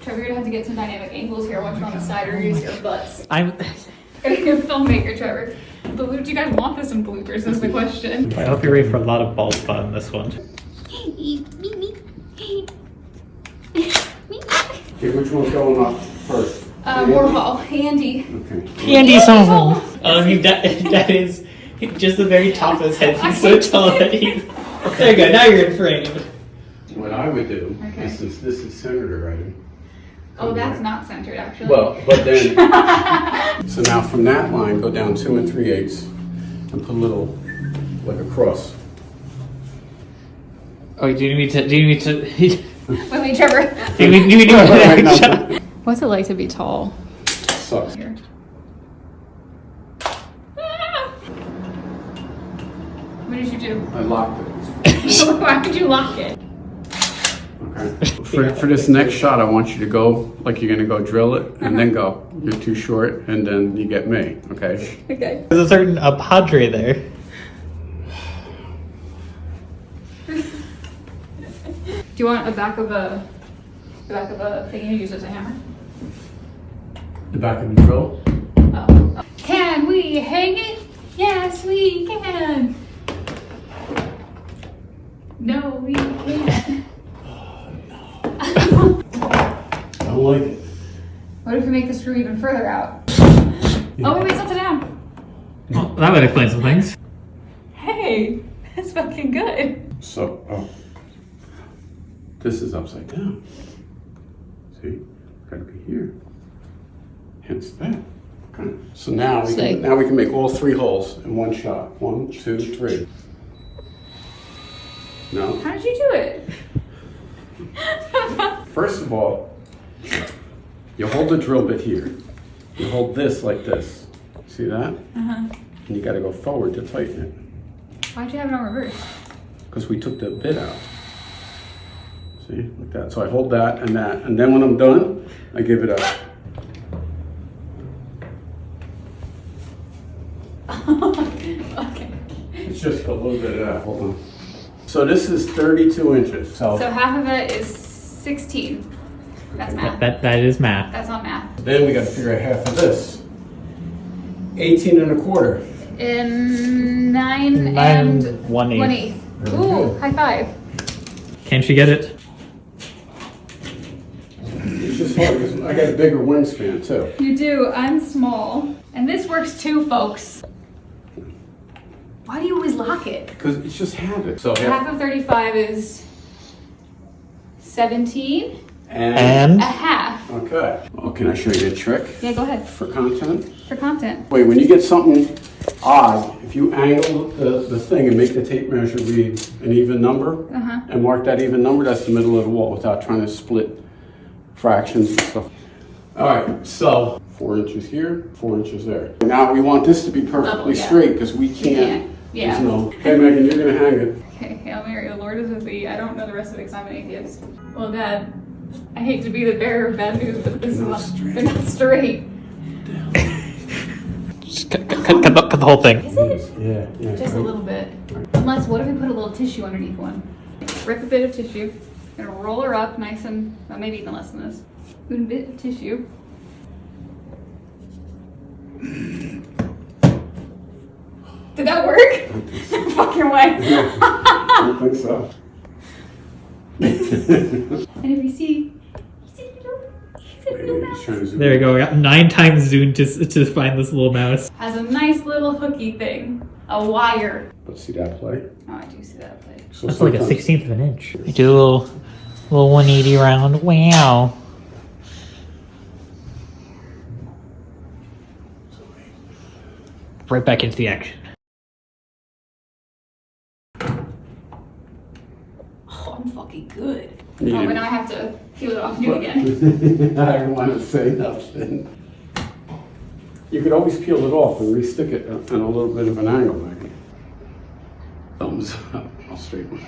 Trevor, you're gonna have to get some dynamic angles here once you're on the side or use your butts. I'm. You're a filmmaker, Trevor. But do you guys want this in bloopers is the question. I hope you're ready for a lot of ball spot in this one. Okay, which one's going up first? Warhol, Andy. Okay. Andy's home. That is just the very top of his head. He's so tall that he. There you go. Now you're in frame. What I would do, Okay. this is centered already. Oh, that's not centered, actually. Well, but then, so now from that line, go down 2 3/8 and put a little, like a cross. Oh, do you need me to? Wait, Trevor. Do you need me to? What's it like to be tall? Sucks. Here. What did you do? I locked it. Why did you lock it? Okay. For this next shot, I want you to go like you're gonna go drill it, and then go. You're too short, and then you get me. Okay. Okay. There's a certain padre there. Do you want the back of a thing you use as a hammer? The back of the drill. Oh. Can we hang it? Yes, we can. No, we can't. I don't like it. What if we make the screw even further out? Oh, wait, set it down. Well, that would explain some things. Hey, that's fucking good. So, this is upside down. See, gotta be here. Hence that. Okay. So now we can make all 3 holes in one shot. 1, 2, 3. No. How did you do it? First of all, you hold the drill bit here. You hold this like this. See that? Uh-huh. And you gotta go forward to tighten it. Why'd you have it on reverse? Because we took the bit out. See, like that. So I hold that, and then when I'm done, I give it up. Okay. It's just a little bit of that. Hold on. So this is 32 inches. So half of it is 16. That's math. That is math. That's not math. Then we got to figure out half of this. 18 1/4. In 9 9 and 1/8. 1/8. Ooh, high five. Can't you get it? It's just hard because I got a bigger wingspan too. You do. I'm small. And this works too, folks. Why do you always lock it? Because it's just habit. So Half of 35 is 17 And a half. Okay. Oh, can I show you a trick Yeah, go ahead. for content? For content. Wait, when you get something odd, if you angle the thing and make the tape measure read an even number, Uh-huh. and mark that even number, that's the middle of the wall without trying to split fractions and stuff. All right, so 4 inches here, 4 inches there. Now we want this to be perfectly Level, yeah. straight because we can't. Yeah. There's no. Okay, Megan, you're gonna hang it. Okay, Hail Mary, the Lord is with thee. I don't know the rest of it because I'm an atheist. Well, Dad, I hate to be the bearer of bad news, but this is Not not straight. They're not straight. just cut the whole thing. Is it? Yeah. Just a little bit. Unless, what if we put a little tissue underneath one? Rip a bit of tissue. Gonna roll her up nice and, well, maybe even less than this. Put a bit of tissue. Did that work? Fuck your wife. I don't think so. And if you see Maybe he's trying to zoom There we go. We got 9 times zoom to find this little mouse. has a nice little hooky thing. A wire. Let's see that play. Oh, I do see that play. So That's like a sometimes- 16th of an inch. We do a little 180 round. Wow. Right back into the action. Oh, I'm fucking good. Yeah. Oh, but now I have to peel it off and do it again. I don't want to say nothing. You could always peel it off and re-stick it in a little bit of an angle, Maggie. Thumbs up. I'll straighten it.